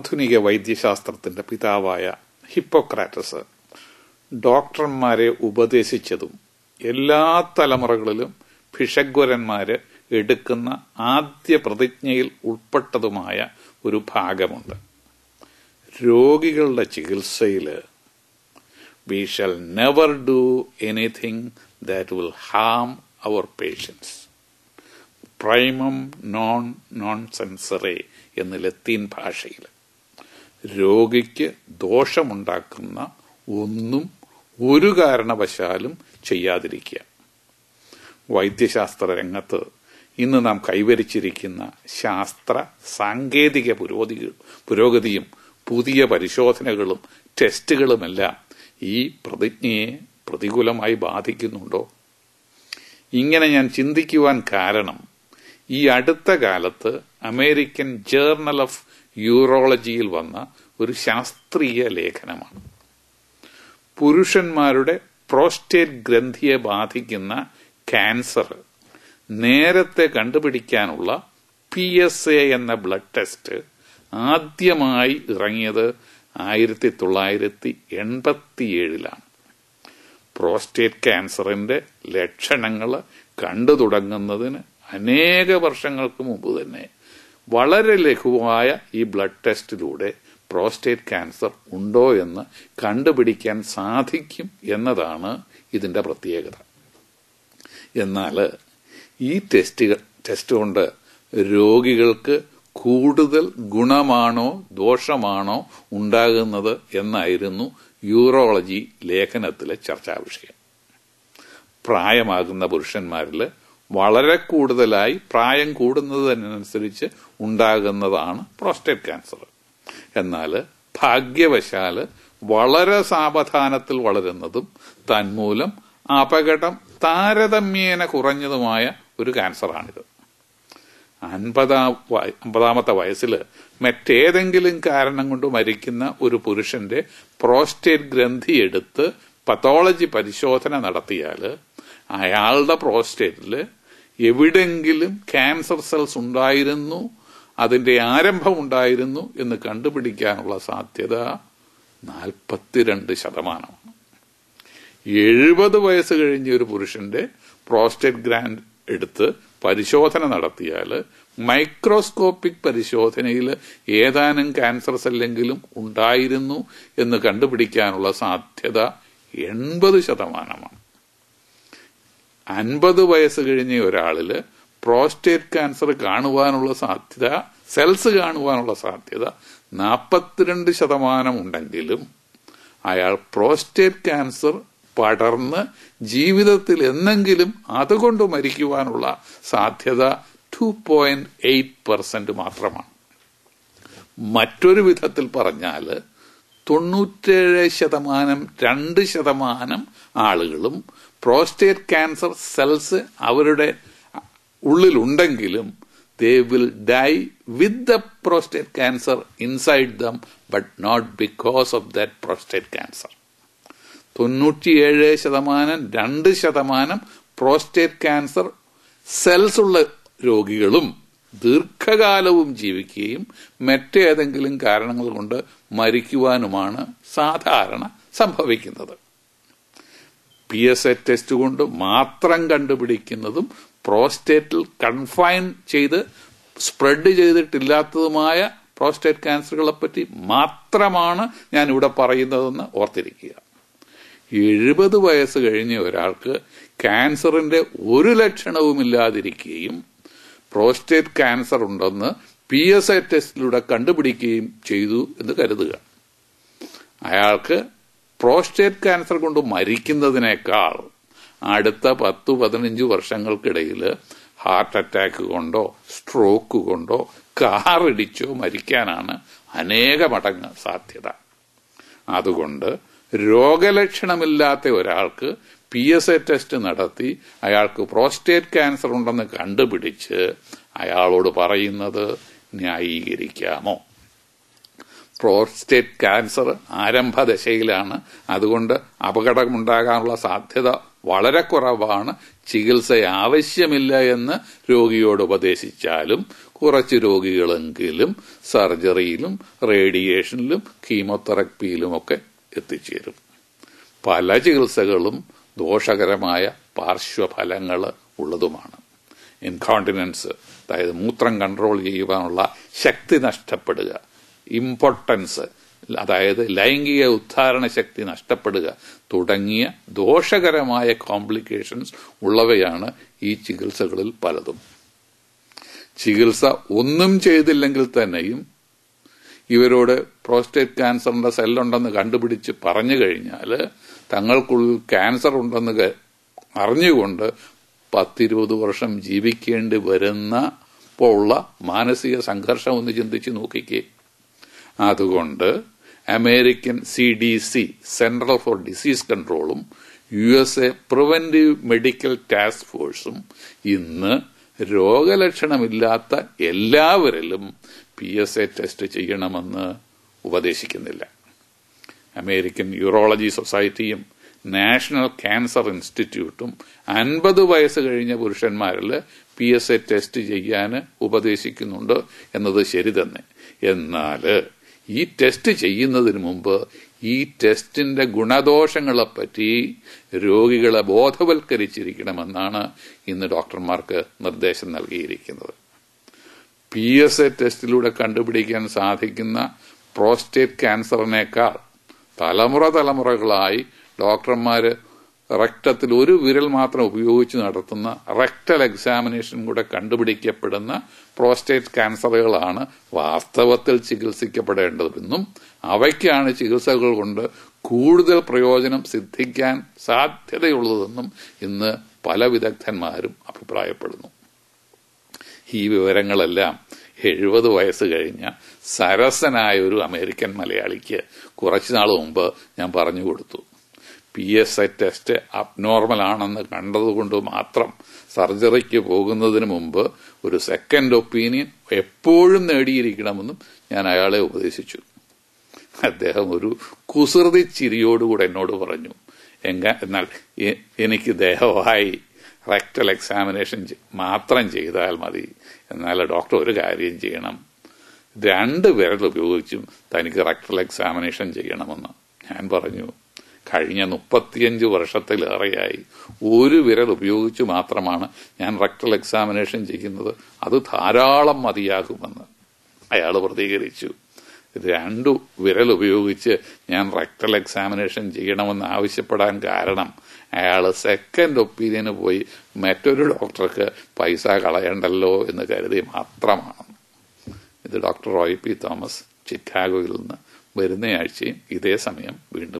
ആധുനിക വൈദ്യശാസ്ത്രത്തിന്റെ പിതാവായ ഹിപ്പോക്രാറ്റസ് ഡോക്ടർമാരെ ഉപദേശിച്ചതും എല്ലാ തലമുറകളിലും ഭിഷഗ്വരന്മാര് എടുക്കുന്ന ആദ്യ പ്രതിജ്ഞയിൽ ഉൾപ്പെട്ടതുമായ ഒരു ഭാഗമുണ്ട്. രോഗികളുടെ ചികിത്സയില് we shall never do anything that will harm our patients. Primum non nonsensere എന്ന് ലത്തീൻ ഭാഷയിൽ രോഗിക്ക് ദോഷമുണ്ടാക്കുന്ന ഒന്നും ഒരു കാരണവശാലും ചെയ്യാതിരിക്കുക. വൈദ്യശാസ്ത്ര രംഗത്ത് ഇന്ന് നാം കൈവരിച്ചിരിക്കുന്ന ശാസ്ത്ര സാങ്കേതിക പുരോഗതിയും പുതിയ പരിശോധനകളും ടെസ്റ്റുകളുമെല്ലാം ഈ പ്രതിജ്ഞയെ പ്രതികൂലമായി ബാധിക്കുന്നുണ്ടോ? ഇങ്ങനെ ഞാൻ ചിന്തിക്കുവാൻ കാരണം ഈ അടുത്ത കാലത്ത് അമേരിക്കൻ ജേർണൽ ഓഫ് യൂറോളജിയിൽ വന്ന ഒരു ശാസ്ത്രീയ ലേഖനമാണ്. പുരുഷന്മാരുടെ പ്രോസ്റ്റേറ്റ് ഗ്രന്ഥിയെ ബാധിക്കുന്ന ക്യാൻസർ നേരത്തെ കണ്ടുപിടിക്കാനുള്ള PSA എന്ന ബ്ലഡ് ടെസ്റ്റ് ആദ്യമായി ഇറങ്ങിയത് 1987 പ്രോസ്റ്റേറ്റ് ക്യാൻസറിന്റെ ലക്ഷണങ്ങൾ കണ്ടു തുടങ്ങുന്നതിന് അനേക വർഷങ്ങൾക്ക് മുമ്പ് തന്നെ വളരെ ലഘുവായ ഈ ബ്ലഡ് ടെസ്റ്റിലൂടെ പ്രോസ്റ്റേറ്റ് ക്യാൻസർ ഉണ്ടോ എന്ന് കണ്ടുപിടിക്കാൻ സാധിക്കും എന്നതാണ് ഇതിന്റെ പ്രത്യേകത. എന്നാൽ ഈ ടെസ്റ്റ് കൊണ്ട് രോഗികൾക്ക് കൂടുതൽ ഗുണമാണോ ദോഷമാണോ ഉണ്ടാകുന്നത് എന്നായിരുന്നു യൂറോളജി ലേഖനത്തിലെ ചർച്ചാ വിഷയം. പ്രായമാകുന്ന പുരുഷന്മാരിൽ വളരെ കൂടുതലായി പ്രായം കൂടുന്നതിനനുസരിച്ച് ഉണ്ടാകുന്നതാണ് പ്രോസ്റ്റേറ്റ് ക്യാൻസർ. എന്നാൽ ഭാഗ്യവശാല് വളരെ സാവധാനത്തിൽ വളരുന്നതും തന്മൂലം അപകടം താരതമ്യേന കുറഞ്ഞതുമായ ഒരു ക്യാൻസറാണിത്. 50-ാമത്തെ വയസ്സിൽ മറ്റേതെങ്കിലും കാരണം കൊണ്ട് മരിക്കുന്ന ഒരു പുരുഷന്റെ പ്രോസ്റ്റേറ്റ് ഗ്രന്ഥി എടുത്ത് പത്തോളജി പരിശോധന നടത്തിയാൽ അയാളുടെ പ്രോസ്റ്റേറ്റിൽ എവിടെങ്കിലും ക്യാൻസർ സെൽസ് ഉണ്ടായിരുന്നു, അതിന്റെ ആരംഭം ഉണ്ടായിരുന്നു എന്ന് കണ്ടുപിടിക്കാനുള്ള സാധ്യത 42%. 70 വയസ്സ് കഴിഞ്ഞ ഒരു പുരുഷന്റെ പ്രോസ്റ്റേറ്റ് ഗ്ലാൻഡ് എടുത്ത് പരിശോധന നടത്തിയാൽ മൈക്രോസ്കോപ്പിക് പരിശോധനയിൽ ഏതാനും ക്യാൻസർ സെല്ലെങ്കിലും ഉണ്ടായിരുന്നു എന്ന് കണ്ടുപിടിക്കാനുള്ള സാധ്യത 80%. 50 വയസ്സ് കഴിഞ്ഞ ഒരാളില് പ്രോസ്റ്റേറ്റ് ക്യാൻസർ കാണുവാനുള്ള സാധ്യത, സെൽസ് കാണുവാനുള്ള സാധ്യത 42% ഉണ്ടെങ്കിലും അയാൾ പ്രോസ്റ്റേറ്റ് ക്യാൻസർ പടർന്ന് ജീവിതത്തിൽ എന്നെങ്കിലും അതുകൊണ്ട് മരിക്കുവാനുള്ള സാധ്യത 2.8% മാത്രമാണ്. മറ്റൊരു വിധത്തിൽ പറഞ്ഞാൽ 97% 2% ആളുകളും പ്രോസ്റ്റേറ്റ് ക്യാൻസർ സെൽസ് അവരുടെ ഉള്ളിലുണ്ടെങ്കിലും they will die with the prostate cancer inside them but not because of that prostate cancer. 97% 2% prostate cancer cells ഉള്ള രോഗികളും ദീർഘകാലവും ജീവിക്കുകയും മറ്റേതെങ്കിലും കാരണങ്ങൾ കൊണ്ട് മരിക്കുവാനുമാണ് സാധാരണ സംഭവിക്കുന്നത്. PSA ടെസ്റ്റ് കൊണ്ട് മാത്രം കണ്ടുപിടിക്കുന്നതും പ്രോസ്റ്റേറ്റിൽ കൺഫൈൻ ചെയ്ത് സ്പ്രെഡ് ചെയ്തിട്ടില്ലാത്തതുമായ പ്രോസ്റ്റേറ്റ് ക്യാൻസറുകളെ പറ്റി മാത്രമാണ് ഞാൻ ഇവിടെ പറയുന്നതെന്ന് ഓർത്തിരിക്കുക. 70 വയസ്സ് കഴിഞ്ഞ ഒരാൾക്ക് ക്യാൻസറിന്റെ ഒരു ലക്ഷണവുമില്ലാതിരിക്കുകയും പ്രോസ്റ്റേറ്റ് ക്യാൻസർ ഉണ്ടെന്ന് PSA ടെസ്റ്റിലൂടെ കണ്ടുപിടിക്കുകയും ചെയ്തു എന്ന് കരുതുക. അയാൾക്ക് പ്രോസ്റ്റേറ്റ് ക്യാൻസർ കൊണ്ട് മരിക്കുന്നതിനേക്കാൾ അടുത്ത 10-15 വർഷങ്ങൾക്കിടയിൽ ഹാർട്ട് അറ്റാക്ക് കൊണ്ടോ സ്ട്രോക്ക് കൊണ്ടോ കാറിടിച്ചോ മരിക്കാനാണ് അനേക മടങ്ങ് സാധ്യത. അതുകൊണ്ട് രോഗലക്ഷണമില്ലാത്ത ഒരാൾക്ക് PSA ടെസ്റ്റ് നടത്തി അയാൾക്ക് പ്രോസ്റ്റേറ്റ് ക്യാൻസർ ഉണ്ടെന്ന് കണ്ടുപിടിച്ച് അയാളോട് പറയുന്നത് ന്യായീകരിക്കാമോ? പ്രോസ്റ്റേറ്റ് ക്യാൻസർ ആരംഭദശയിലാണ്, അതുകൊണ്ട് അപകടമുണ്ടാകാനുള്ള സാധ്യത വളരെ കുറവാണ്, ചികിത്സ ആവശ്യമില്ല എന്ന് രോഗിയോട് ഉപദേശിച്ചാലും കുറച്ച് രോഗികളെങ്കിലും സർജറിയിലും റേഡിയേഷനിലും കീമോതെറാപ്പിയിലുമൊക്കെ എത്തിച്ചേരും. പല ചികിത്സകളും ദോഷകരമായ പാർശ്വഫലങ്ങൾ ഉള്ളതുമാണ്. ഇൻകോണ്ടിനൻസ്, അതായത് മൂത്രം കൺട്രോൾ ചെയ്യുവാനുള്ള ശക്തി നഷ്ടപ്പെടുക, ഇമ്പോർട്ടൻസ്, അതായത് ലൈംഗിക ഉദ്ധാരണ ശക്തി നഷ്ടപ്പെടുക തുടങ്ങിയ ദോഷകരമായ കോംപ്ലിക്കേഷൻസ് ഉള്ളവയാണ് ഈ ചികിത്സകളിൽ പലതും. ചികിത്സ ഒന്നും ചെയ്തില്ലെങ്കിൽ തന്നെയും ഇവരോട് പ്രോസ്റ്റേറ്റ് ക്യാൻസറിന്റെ സെല്ലുണ്ടെന്ന് കണ്ടുപിടിച്ച് പറഞ്ഞു കഴിഞ്ഞാൽ തങ്ങൾക്കുള്ളിൽ ക്യാൻസർ ഉണ്ടെന്ന് അറിഞ്ഞുകൊണ്ട് 10-20 വർഷം ജീവിക്കേണ്ടി വരുന്നപ്പോൾ ഉള്ള മാനസിക സംഘർഷം ഒന്ന് ചിന്തിച്ച് നോക്കിക്കേ. അതുകൊണ്ട് American CDC, central for disease കൺട്രോളും USA പ്രിവന്റീവ് മെഡിക്കൽ ടാസ്ക് ഫോഴ്സും ഇന്ന് രോഗലക്ഷണമില്ലാത്ത എല്ലാവരിലും PSA ടെസ്റ്റ് ചെയ്യണമെന്ന് ഉപദേശിക്കുന്നില്ല. അമേരിക്കൻ യൂറോളജി സൊസൈറ്റിയും നാഷണൽ ക്യാൻസർ ഇൻസ്റ്റിറ്റ്യൂട്ടും 50 വയസ്സ് കഴിഞ്ഞ പുരുഷന്മാരിൽ PSA ടെസ്റ്റ് ചെയ്യാൻ ഉപദേശിക്കുന്നുണ്ട് എന്നത് ശരി തന്നെ. എന്നാൽ ഈ ടെസ്റ്റ് ചെയ്യുന്നതിന് മുമ്പ് ഈ ടെസ്റ്റിന്റെ ഗുണദോഷങ്ങളെപ്പറ്റി രോഗികളെ ബോധവൽക്കരിച്ചിരിക്കണമെന്നാണ് ഇന്ന് ഡോക്ടർമാർക്ക് നിർദ്ദേശം നൽകിയിരിക്കുന്നത്. PSA ടെസ്റ്റിലൂടെ കണ്ടുപിടിക്കാൻ സാധിക്കുന്ന പ്രോസ്റ്റേറ്റ് ക്യാൻസറിനേക്കാൾ തലമുറകളായി ഡോക്ടർമാര് റെക്ടത്തിൽ ഒരു വിരൽ മാത്രം ഉപയോഗിച്ച് നടത്തുന്ന റെക്ടൽ എക്സാമിനേഷൻ കൂടെ കണ്ടുപിടിക്കപ്പെടുന്ന പ്രോസ്റ്റേറ്റ് ക്യാൻസറുകളാണ് വാസ്തവത്തിൽ ചികിത്സിക്കപ്പെടേണ്ടതെന്നും അവയ്ക്കാണ് ചികിത്സകൾ കൊണ്ട് കൂടുതൽ പ്രയോജനം സിദ്ധിക്കാൻ സാധ്യതയുള്ളതെന്നും ഇന്ന് പല വിദഗ്ധന്മാരും അഭിപ്രായപ്പെടുന്നു. ഈ വിവരങ്ങളെല്ലാം 70 വയസ്സ് കഴിഞ്ഞ സരസനായ ഒരു അമേരിക്കൻ മലയാളിക്ക് കുറച്ചുനാൾ മുമ്പ് ഞാൻ പറഞ്ഞു കൊടുത്തു. PSA ടെസ്റ്റ് അബ്നോർമൽ ആണെന്ന് കണ്ടതുകൊണ്ട് മാത്രം സർജറിക്ക് പോകുന്നതിന് മുമ്പ് ഒരു സെക്കൻഡ് ഒപ്പീനിയൻ എപ്പോഴും നേടിയിരിക്കണമെന്നും ഞാൻ അയാളെ ഉപദേശിച്ചു. അദ്ദേഹം ഒരു കുസൃതി ചിരിയോടുകൂടെ എന്നോട് പറഞ്ഞു, എന്നാൽ എനിക്ക് ദയവായി റെക്ടൽ എക്സാമിനേഷൻ മാത്രം ചെയ്താൽ മതി. എന്നാൽ ഡോക്ടർ ഒരു കാര്യം ചെയ്യണം, 2 വിരൽ ഉപയോഗിച്ചും തനിക്ക് റെക്ടൽ എക്സാമിനേഷൻ ചെയ്യണമെന്ന്. ഞാൻ പറഞ്ഞു, കഴിഞ്ഞ 35 വർഷത്തിലേറെയായി 1 വിരൽ ഉപയോഗിച്ച് മാത്രമാണ് ഞാൻ റെക്ടൽ എക്സാമിനേഷൻ ചെയ്യുന്നത്, അത് ധാരാളം മതിയാകുമെന്ന്. അയാൾ പ്രതികരിച്ചു, 2 വിരൽ ഉപയോഗിച്ച് ഞാൻ റെക്ടൽ എക്സാമിനേഷൻ ചെയ്യണമെന്ന് ആവശ്യപ്പെടാൻ കാരണം അയാൾ സെക്കൻഡ് ഒപ്പീനിയന് പോയി മറ്റൊരു ഡോക്ടർക്ക് പൈസ കളയണ്ടല്ലോ എന്ന് കരുതി മാത്രമാണ്. ഇത് ഡോക്ടർ റോയ് പി തോമസ്, ചിക്കാഗോയിൽ നിന്ന്. വരുന്ന ആഴ്ചയും ഇതേ സമയം വീണ്ടും